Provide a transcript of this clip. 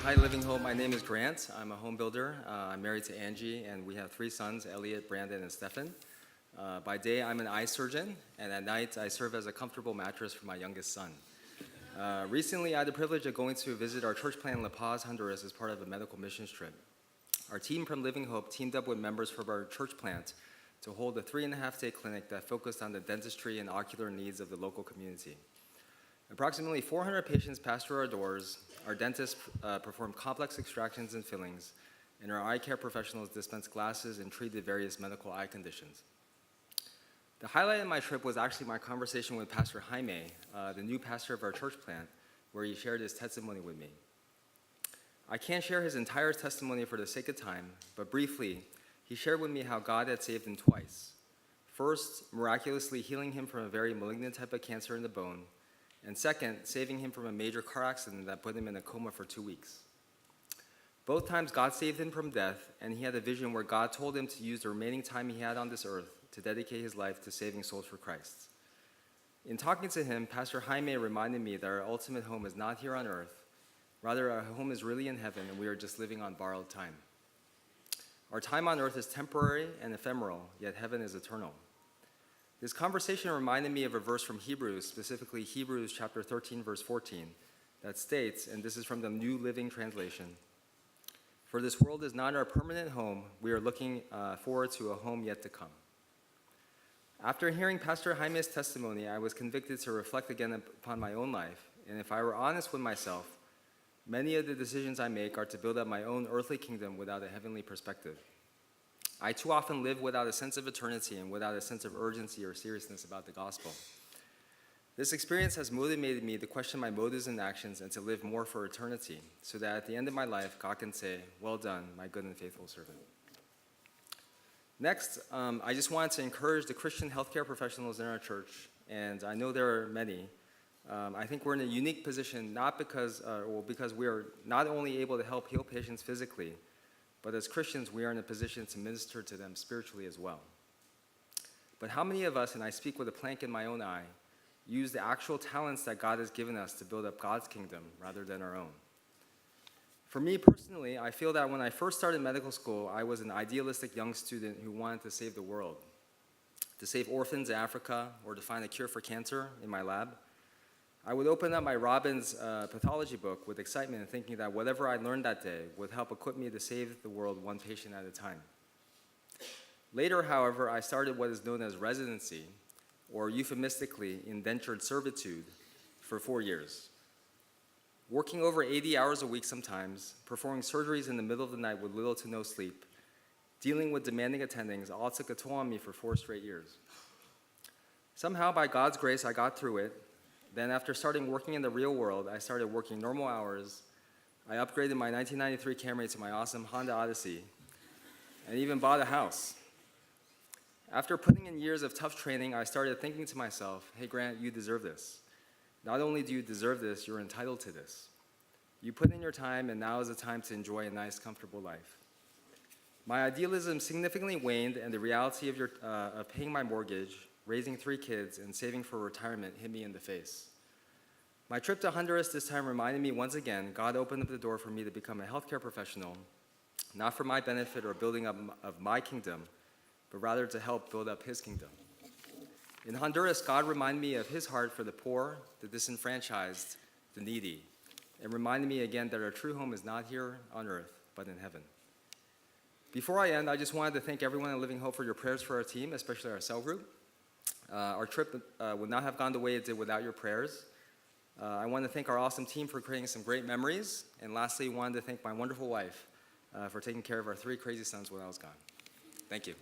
Hi, Living Hope. My name is Grant. I'm a home builder. I'm married to Angie, and we have 3 sons, Elliot, Brandon, and Stefan. By day, I'm an eye surgeon, and at night, I serve as a comfortable mattress for my youngest son. Recently, I had the privilege of going to visit our church plant in La Paz, Honduras, as part of a medical missions trip. Our team from Living Hope teamed up with members from our church plant to hold a 3.5-day clinic that focused on the dentistry and ocular needs of the local community. Approximately 400 patients passed through our doors. Our dentists performed complex extractions and fillings, and our eye care professionals dispensed glasses and treated various medical eye conditions. The highlight of my trip was actually my conversation with Pastor Jaime, the new pastor of our church plant, where he shared his testimony with me. I can't share his entire testimony for the sake of time, but briefly, he shared with me how God had saved him twice. First, miraculously healing him from a very malignant type of cancer in the bone, and second, saving him from a major car accident that put him in a coma for 2 weeks. Both times, God saved him from death, and he had a vision where God told him to use the remaining time he had on this earth to dedicate his life to saving souls for Christ. In talking to him, Pastor Jaime reminded me that our ultimate home is not here on earth. Rather, our home is really in heaven, and we are just living on borrowed time. Our time on earth is temporary and ephemeral, yet heaven is eternal. This conversation reminded me of a verse from Hebrews, specifically Hebrews chapter 13, verse 14, that states, and this is from the New Living Translation, "For this world is not our permanent home. We are looking forward to a home yet to come." After hearing Pastor Jaime's testimony, I was convicted to reflect again upon my own life, and if I were honest with myself, many of the decisions I make are to build up my own earthly kingdom without a heavenly perspective. I too often live without a sense of eternity and without a sense of urgency or seriousness about the gospel. This experience has motivated me to question my motives and actions and to live more for eternity, so that at the end of my life, God can say, "Well done, my good and faithful servant." Next, I just wanted to encourage the Christian healthcare professionals in our church, and I know there are many. I think we're in a unique position, because we are not only able to help heal patients physically, but as Christians, we are in a position to minister to them spiritually as well. But how many of us, and I speak with a plank in my own eye, use the actual talents that God has given us to build up God's kingdom rather than our own? For me personally, I feel that when I first started medical school, I was an idealistic young student who wanted to save the world, to save orphans in Africa, or to find a cure for cancer in my lab. I would open up my Robbins pathology book with excitement, thinking that whatever I learned that day would help equip me to save the world one patient at a time. Later, however, I started what is known as residency, or euphemistically, indentured servitude, for 4 years. Working over 80 hours a week sometimes, performing surgeries in the middle of the night with little to no sleep, dealing with demanding attendings, all took a toll on me for 4 straight years. Somehow, by God's grace, I got through it. Then after starting working in the real world, I started working normal hours. I upgraded my 1993 Camry to my awesome Honda Odyssey, and even bought a house. After putting in years of tough training, I started thinking to myself, "Hey Grant, you deserve this. Not only do you deserve this, you're entitled to this. You put in your time, and now is the time to enjoy a nice, comfortable life." My idealism significantly waned, and the reality of paying my mortgage, raising 3 kids, and saving for retirement hit me in the face. My trip to Honduras this time reminded me once again, God opened up the door for me to become a healthcare professional, not for my benefit or building up of my kingdom, but rather to help build up his kingdom. In Honduras, God reminded me of his heart for the poor, the disenfranchised, the needy, and reminded me again that our true home is not here on earth, but in heaven. Before I end, I just wanted to thank everyone at Living Hope for your prayers for our team, especially our cell group. Our trip would not have gone the way it did without your prayers. I want to thank our awesome team for creating some great memories. And lastly, I wanted to thank my wonderful wife for taking care of our 3 crazy sons while I was gone. Thank you.